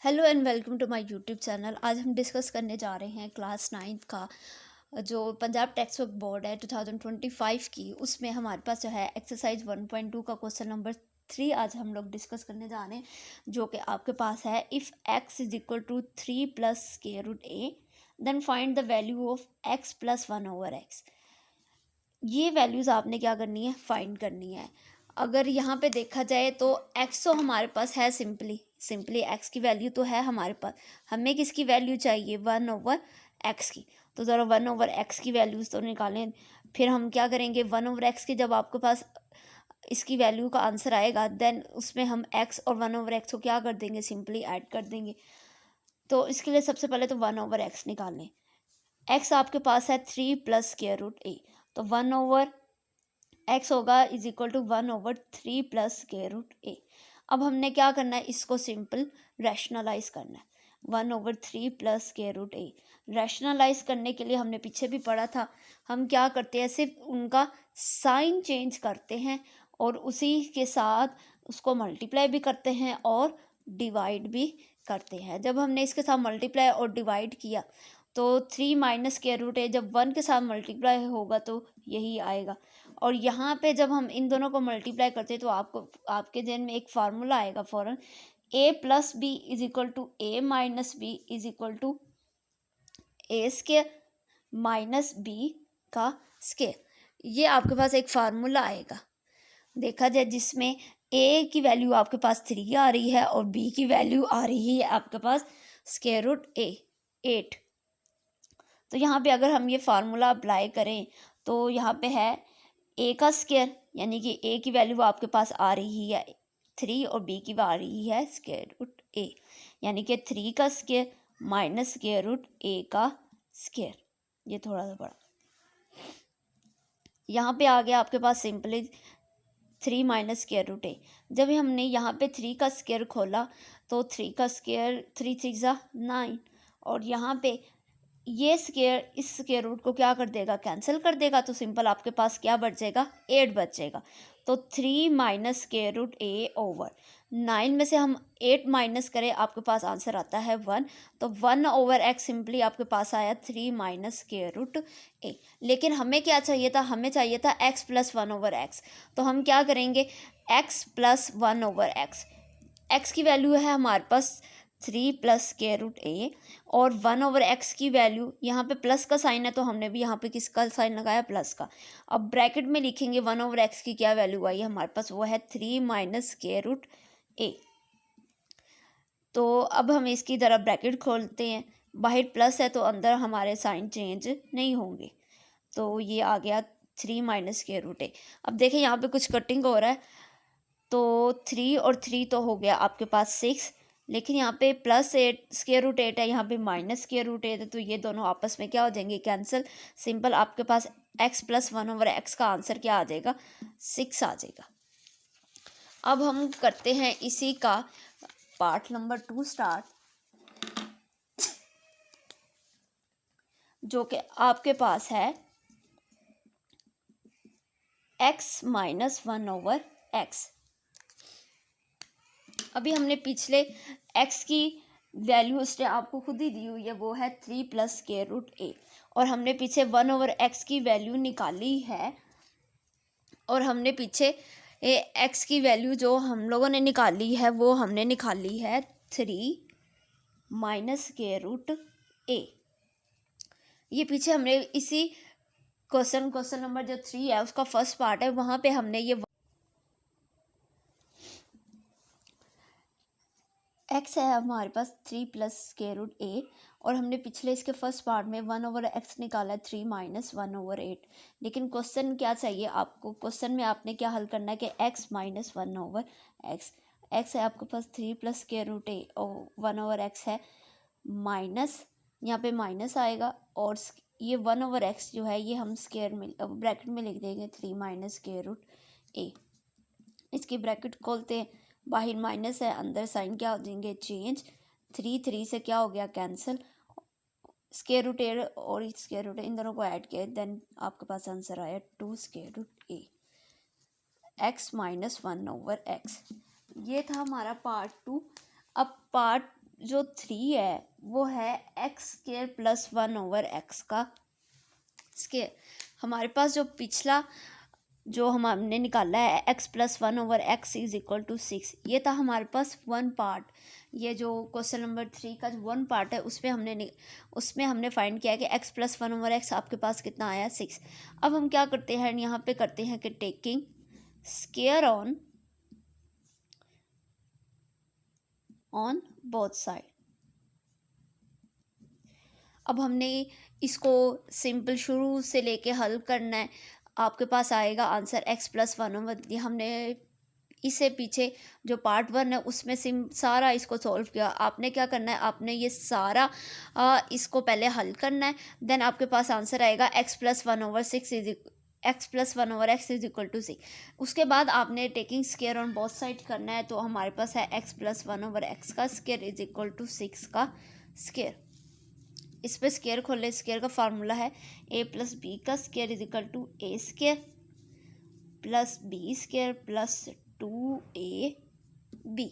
Hello and welcome to my YouTube channel. आज हम discuss करने जा रहे हैं क्लास 9th का जो पंजाब टेक्स्ट बुक बोर्ड है 2025 की। उसमें हमारे पास जो है एक्सरसाइज 1.2 का क्वेश्चन नंबर 3 आज हम लोग डिस्कस करने जा रहे हैं, जो कि आपके पास है if x is equal to 3 plus square root a then find the value of x plus 1/x। ये वैल्यूज़ आपने क्या करनी है, फाइंड करनी है। अगर यहाँ पे देखा जाए तो x तो हमारे पास है, सिंपली x की वैल्यू तो है हमारे पास। हमें किसकी वैल्यू चाहिए, 1/x की। तो ज़रा 1/x की वैल्यूज़ तो निकालें। फिर हम क्या करेंगे, 1/x की जब आपके पास इसकी वैल्यू का आंसर आएगा देन उसमें हम x और 1/x को क्या कर देंगे, सिंपली ऐड कर देंगे। तो इसके लिए सबसे पहले तो 1/x निकाल लें। x आपके पास है 3 प्लस स्क्वायर रूट a, तो 1/x होगा is equal to 1/3 plus square root a। अब हमने क्या करना है, इसको सिंपल रैशनलाइज करना है। 1/3 plus square root a rationalise करने के लिए हमने पीछे भी पढ़ा था, हम क्या करते हैं, सिर्फ उनका साइन चेंज करते हैं और उसी के साथ उसको मल्टीप्लाई भी करते हैं और डिवाइड भी करते हैं। जब हमने इसके साथ मल्टीप्लाई और डिवाइड किया तो 3 माइनस स्क्वायर रूट है, जब 1 के साथ मल्टीप्लाई होगा तो यही आएगा। और यहाँ पे जब हम इन दोनों को मल्टीप्लाई करते हैं तो आपको आपके जहन में एक फार्मूला आएगा फ़ौरन, a plus b is equal to a minus b is equal to a square minus b का स्क्वायर। ये आपके पास एक फार्मूला आएगा देखा जाए, जिसमें a की वैल्यू आपके पास 3 आ रही है और b की वैल्यू आ रही है आपके पास स्क्वायर रूट a 8। तो यहाँ पे अगर हम ये फार्मूला अप्लाई करें तो यहाँ पे है a का स्क्वायर, यानी कि a की वैल्यू आपके पास आ रही है 3 और b की आ रही है स्क्वायर रूट a, यानी कि 3 का square minus square root a का स्क्वायर। ये थोड़ा सा बड़ा यहाँ पे आ गया आपके पास simply 3 minus square root a। जब हमने यहाँ पे 3 का स्क्वायर खोला तो 3 का स्क्वायर 3 3 ज़ा 9, और यहाँ पे ये स्क्वायर इस स्क्वायर रूट को क्या कर देगा, कैंसिल कर देगा। तो सिंपल आपके पास क्या बच जाएगा, 8 बच जाएगा। तो 3 minus square root a over 9 में से हम 8 माइनस करें, आपके पास आंसर आता है 1। तो 1/x सिंपली आपके पास आया 3 माइनस स्क्वायर रूट a। लेकिन हमें क्या चाहिए था, हमें चाहिए था x प्लस 1/x। तो हम क्या करेंगे, x प्लस 1/x, x की वैल्यू है हमारे पास 3 प्लस स्क्वायर रूट a और 1/x की वैल्यू, यहाँ पे प्लस का साइन है तो हमने भी यहाँ पे किसका साइन लगाया, प्लस का। अब ब्रैकेट में लिखेंगे 1/x की क्या वैल्यू आई है हमारे पास, वो है 3 माइनस स्क्वायर रूट a। तो अब हम इसकी तरह ब्रैकेट खोलते हैं, बाहर प्लस है तो अंदर हमारे साइन चेंज नहीं होंगे। तो ये आ गया 3 माइनस स्क्वायर रूट a। अब देखें यहाँ पे कुछ कटिंग हो रहा है, तो 3 और 3 तो हो गया आपके पास 6, लेकिन यहाँ पे प्लस 8 स्क्वायर रूट 8 है, यहाँ पे माइनस स्क्वायर रूट 8 है, तो ये दोनों आपस में क्या हो जाएंगे, कैंसिल। सिंपल आपके पास x प्लस 1/x का आंसर क्या आ जाएगा, 6 आ जाएगा। अब हम करते हैं इसी का पार्ट नंबर 2 स्टार्ट, जो कि आपके पास है x माइनस 1/x। अभी हमने पिछले x की वैल्यू उसने आपको खुद ही दी हुई है, वो है 3 प्लस स्क्वायर रूट a, और हमने पीछे 1/x की वैल्यू निकाली है। और हमने पीछे x की वैल्यू जो हम लोगों ने निकाली है वो हमने निकाली है 3 माइनस स्क्वायर रूट a। ये पीछे हमने इसी क्वेश्चन नंबर जो 3 है उसका फर्स्ट पार्ट है, वहाँ पे हमने ये x है हमारे पास 3 प्लस स्क्वायर रूट a, और हमने पिछले इसके फर्स्ट पार्ट में 1/x निकाला है 3 माइनस 1/8। लेकिन क्वेश्चन क्या चाहिए आपको, क्वेश्चन में आपने क्या हल करना है कि x माइनस 1/x। x है आपके पास 3 प्लस स्क्वायर रूट a और 1/x है माइनस, यहाँ पे माइनस आएगा, और ये 1/x जो है ये हम स्क्वायर में ब्रैकेट में लिख देंगे 3 माइनस स्क्वायर रूट a। इसकी ब्रैकेट खोलते हैं, बाहर माइनस है अंदर साइन क्या हो जाएंगे, चेंज। 3 3 से क्या हो गया, कैंसिल। स्क्वायर रूट ए और स्क्वायर रूट इन दोनों को ऐड किया, देन आपके पास आंसर आया 2 square root a, x minus 1/x। ये था हमारा पार्ट 2। अब पार्ट जो 3 है वो है एक्स स्केयर प्लस 1/x का स्केयर। हमारे पास जो पिछला जो हमने निकाला है x plus 1/x is equal to 6, ये था हमारे पास वन पार्ट। ये जो क्वेश्चन नंबर 3 का जो वन पार्ट है उसमें हमने फाइंड किया कि एक्स प्लस 1/x आपके पास कितना आया 6। अब हम क्या करते हैं, यहाँ पे करते हैं कि taking square on both side. अब हमने इसको सिंपल शुरू से लेके हल करना है। आपके पास आएगा आंसर एक्स प्लस 1/, हमने इससे पीछे जो पार्ट 1 है उसमें सारा इसको सॉल्व किया। आपने क्या करना है, आपने ये सारा इसको पहले हल करना है, देन आपके पास आंसर आएगा x plus 1/x is equal to 6। उसके बाद आपने taking square on both side करना है, तो हमारे पास है एक्स प्लस 1/x का स्केयर इज इक्वल टू 6 का स्केयर। इस पर स्केयर खोले, स्केयर का फार्मूला है a प्लस बी का square is equal to a square plus b square plus 2ab।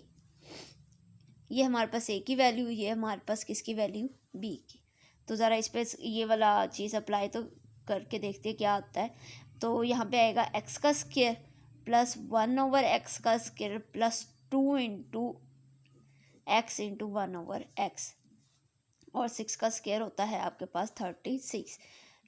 ये हमारे पास a की वैल्यू, ये हमारे पास किसकी वैल्यू b की। तो ज़रा इस पर ये वाला चीज़ अप्लाई तो करके देखते हैं क्या आता है। तो यहाँ पे आएगा x का स्केयर प्लस 1/x का square plus 2 into x into 1/x, और 6 का स्केयर होता है आपके पास 36।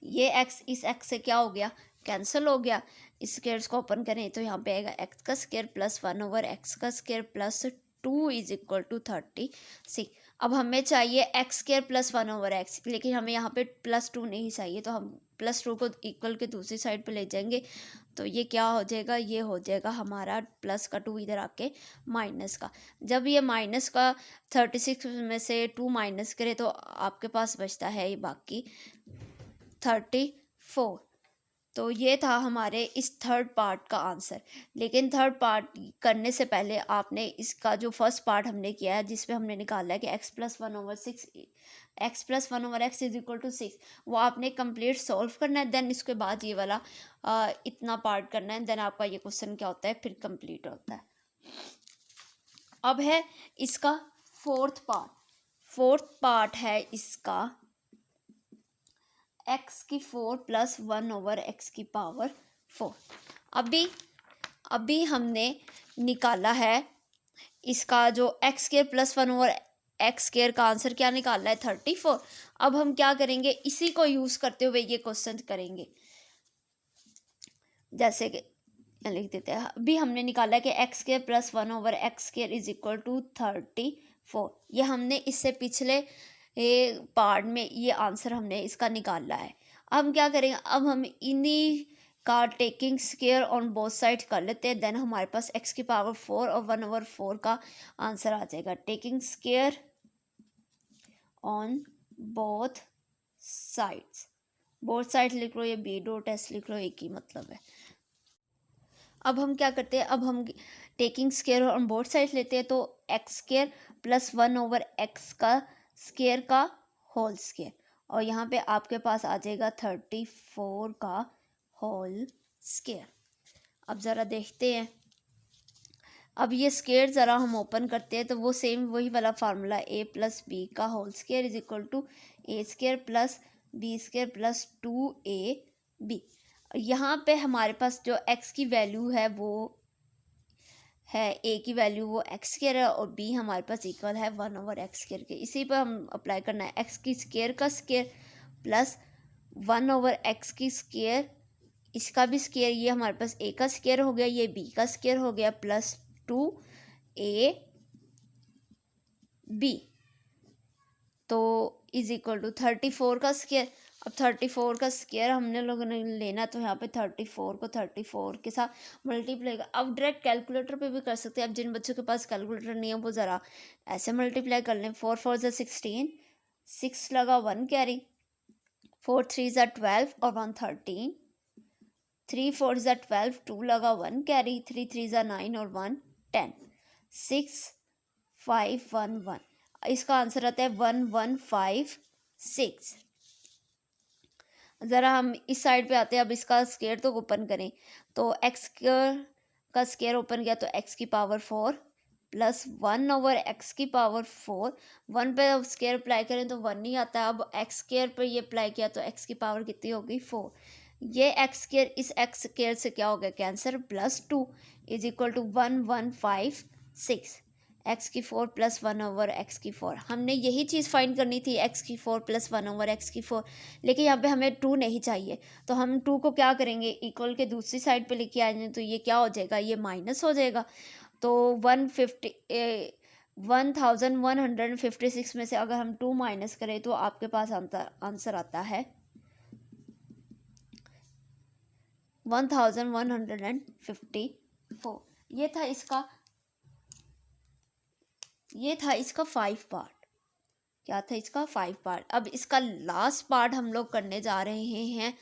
ये x इस x से क्या हो गया, कैंसिल हो गया। इस स्केयर्स को ओपन करें तो यहाँ पे आएगा x का स्केयर प्लस 1/x का square plus 2 is equal to 36। अब हमें चाहिए x स्केयर प्लस 1/x, लेकिन हमें यहाँ पे प्लस 2 नहीं चाहिए, तो हम प्लस 2 को इक्वल के दूसरी साइड पे ले जाएंगे। तो ये क्या हो जाएगा, ये हो जाएगा हमारा प्लस का 2 इधर आके माइनस का। जब ये माइनस का 36 में से 2 माइनस करे तो आपके पास बचता है ये बाकी 34। तो ये था हमारे इस थर्ड पार्ट का आंसर। लेकिन थर्ड पार्ट करने से पहले आपने इसका जो फर्स्ट पार्ट हमने किया है जिसमें हमने निकाला है कि x plus 1/x is equal to 6, वो आपने कंप्लीट सॉल्व करना है। देन इसके बाद ये वाला इतना पार्ट करना है, देन आपका ये क्वेश्चन क्या होता है फिर कंप्लीट होता है। अब है इसका फोर्थ पार्ट है इसका x की 4 प्लस 1/x की पावर 4। अभी हमने निकाला है इसका जो x square plus 1/x square का आंसर क्या निकाला है 34। अब हम क्या करेंगे, इसी को यूज़ करते हुए ये क्वेश्चन करेंगे। जैसे कि लिख देते हैं, अभी हमने निकाला है कि x square plus 1/x square is equal to 34। ये हमने इससे पिछले पार्ट में ये आंसर हमने इसका निकाला है। अब हम क्या करेंगे, अब हम इन्हीं का taking square on both side कर लेते हैं, देन हमारे पास x की पावर 4 और 1/4 का आंसर आ जाएगा। Taking square on both sides लिख लो, ये b डॉट s लिख लो, एक ही मतलब है। अब हम क्या करते हैं, अब हम taking square on both sides लेते हैं, तो x स्केयर प्लस 1/x का स्केयर का होल स्केयर, और यहाँ पे आपके पास आ जाएगा 34 का होल स्केयर। अब ज़रा देखते हैं, अब ये स्केयर ज़रा हम ओपन करते हैं तो वो सेम वही वाला फार्मूला a प्लस बी का whole square is equal to a square plus b square plus 2ab। यहाँ पे हमारे पास जो x की वैल्यू है वो है, a की वैल्यू वो x स्केयर है और b हमारे पास इक्वल है 1/x स्केयर के। इसी पर हम अप्लाई करना है, x की स्केयर का स्केयर प्लस 1/x की स्केयर, इसका भी स्केयर, ये हमारे पास a का स्केयर हो गया, ये b का स्केयर हो गया, प्लस 2ab, तो इज इक्वल टू 34 का स्केयर। अब 34 का स्केयर हमने लोगों ने लेना, तो यहाँ पे 34 को 34 के साथ मल्टीप्लाई कर, अब डायरेक्ट कैलकुलेटर पे भी कर सकते हैं। अब जिन बच्चों के पास कैलकुलेटर नहीं है वो ज़रा ऐसे मल्टीप्लाई कर लें। 4 4 ज़ा 16, 6 लगा 1 कैरी, 4 3 ज़ा 12 और 1 13, 3 4 ज़ा 12, 2 लगा 1 कैरी, 3 3 ज़ा 9 और 1 10, 6 5 1 1। इसका आंसर आता है 1156। ज़रा हम इस साइड पे आते हैं, अब इसका स्केयर तो ओपन करें, तो x का स्केयर ओपन किया तो x की पावर 4 प्लस 1/x⁴, 1 पे अब स्केयर अप्लाई करें तो 1 नहीं आता है। अब एक्स स्केयर पर ये अप्लाई किया तो x की पावर कितनी होगी 4। ये एक्स स्केयर इस एक्स स्केयर से क्या हो गया cancel, +2 is equal to 1156। x⁴ plus 1/x⁴। हमने यही चीज़ फाइंड करनी थी, x⁴ प्लस 1/x⁴, लेकिन यहाँ पे हमें 2 नहीं चाहिए। तो हम 2 को क्या करेंगे, इक्वल के दूसरी साइड पे लेके आएंगे तो ये क्या हो जाएगा, ये माइनस हो जाएगा। तो 1156 में से अगर हम 2 माइनस करें तो आपके पास आंसर आता है 1154। ये था इसका 5 पार्ट। क्या था इसका 5 पार्ट। अब इसका लास्ट पार्ट हम लोग करने जा रहे हैं।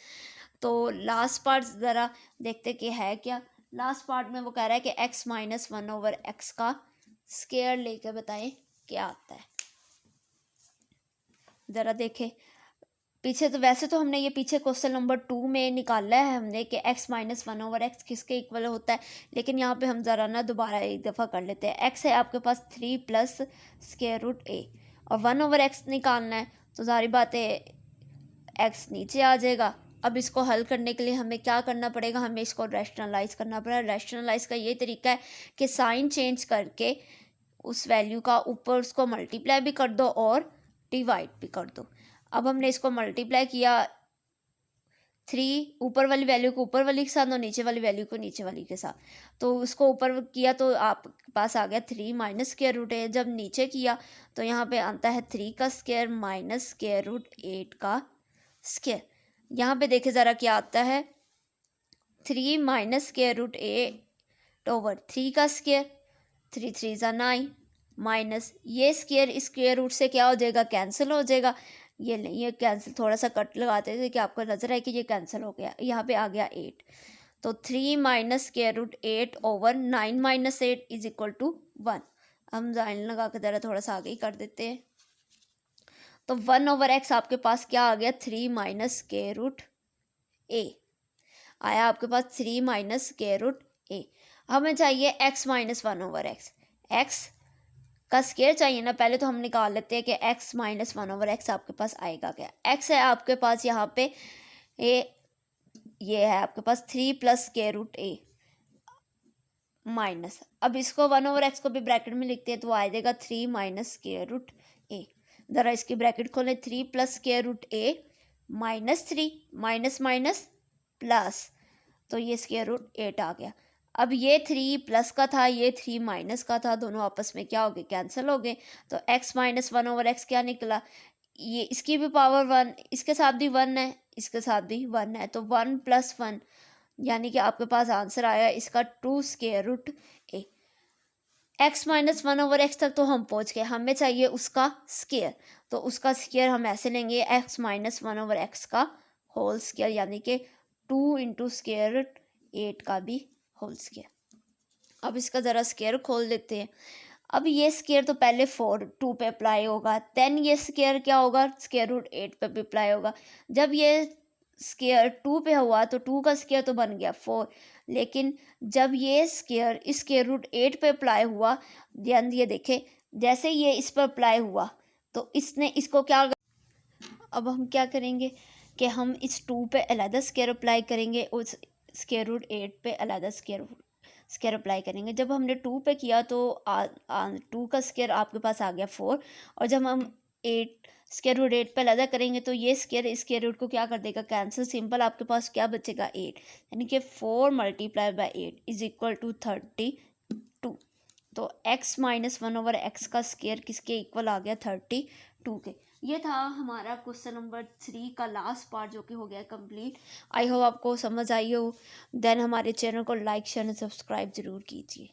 तो लास्ट पार्ट ज़रा देखते कि है क्या। लास्ट पार्ट में वो कह रहा है कि x - 1/x का स्केयर लेके बताएं क्या आता है। ज़रा देखें पीछे। तो वैसे तो हमने ये पीछे क्वेश्चन नंबर 2 में निकाला है हमने कि x - 1/x किसके इक्वल होता है, लेकिन यहाँ पे हम ज़रा ना दोबारा एक दफ़ा कर लेते हैं। x है आपके पास 3 प्लस √a और 1/x निकालना है, तो सारी बात है x नीचे आ जाएगा। अब इसको हल करने के लिए हमें क्या करना पड़ेगा, हमें इसको रैशनलाइज करना पड़ेगा। रैशनलाइज का ये तरीका है कि साइन चेंज करके उस वैल्यू का ऊपर उसको मल्टीप्लाई भी कर दो और डिवाइड भी कर दो। अब हमने इसको मल्टीप्लाई किया 3 ऊपर वाली वैल्यू को ऊपर वाली के साथ और नीचे वाली वैल्यू को नीचे वाली के साथ। तो उसको ऊपर किया तो आपके पास आ गया 3 माइनस √a। जब नीचे किया तो यहाँ पे आता है 3 का स्क्वायर माइनस √8 का स्क्वायर। यहाँ पे देखे ज़रा क्या आता है 3 माइनस √8 ओवर 3 का स्क्वायर, 3 3 ज़ा 9 माइनस ये स्क्वायर स्क्वायर रूट से क्या हो जाएगा, कैंसिल हो जाएगा। ये नहीं, ये कैंसिल थोड़ा सा कट लगाते थे कि आपको नजर आए कि ये कैंसिल हो गया। यहाँ पे आ गया 8। तो 3 minus √8 over 9 minus 8 is equal to 1। हम लाइन लगा के ज़रा थोड़ा सा आगे ही कर देते हैं। तो 1/x आपके पास क्या आ गया 3 माइनस √a आया आपके पास 3 माइनस √a। हमें चाहिए x - 1/x। x का स्केयर चाहिए ना, पहले तो हम निकाल लेते हैं कि x - 1/x आपके पास आएगा क्या। x है आपके पास यहाँ पे ये है आपके पास 3 प्लस √a माइनस। अब इसको 1/x को भी ब्रैकेट में लिखते हैं तो आ जाएगा 3 माइनस √a। ज़रा इसकी ब्रैकेट खोलें, 3 plus √a minus 3 minus minus plus, तो ये √8 आ गया। अब ये 3 प्लस का था, ये 3 माइनस का था, दोनों आपस में क्या हो गए, कैंसिल हो गए। तो x - 1/x क्या निकला, ये इसकी भी पावर 1, इसके साथ भी 1 है, इसके साथ भी 1 है, तो 1 + 1 यानी कि आपके पास आंसर आया इसका 2 √a। x - 1/x तक तो हम पहुंच गए, हमें चाहिए उसका स्केयर। तो उसका स्केयर हम ऐसे लेंगे x - 1/x का होल स्केयर यानी कि 2 × √8 का भी होल स्केयर। अब इसका ज़रा स्केयर खोल देते हैं। अब ये स्केयर तो पहले 2 पे अप्लाई होगा, देन ये स्केयर क्या होगा √8 पे भी अप्लाई होगा। जब ये स्केयर 2 पे हुआ तो 2 का स्केयर तो बन गया 4, लेकिन जब ये स्केयर इस √8 पे अप्लाई हुआ, ध्यान ये देखें जैसे ये इस पर अप्लाई हुआ तो इसने इसको क्या, अब हम क्या करेंगे कि हम इस 2 पे अलहदा स्केयर अप्लाई करेंगे, उस √8 पे अलहदा स्केयर अप्लाई करेंगे। जब हमने 2 पे किया तो 2 का स्केयर आपके पास आ गया 4, और जब हम 8 √8 पे अलहदा करेंगे तो ये स्केयर इस स्केयर रूट को क्या कर देगा, कैंसिल। सिंपल आपके पास क्या बचेगा 8, यानी कि 4 × 8 इज इक्वल टू 32। तो x - 1/x का स्केयर किसके इक्वल आ गया 32 के। ये था हमारा क्वेश्चन नंबर 3 का लास्ट पार्ट जो कि हो गया कंप्लीट। आई होप आपको समझ आई हो। देन हमारे चैनल को लाइक शेयर एंड सब्सक्राइब ज़रूर कीजिए।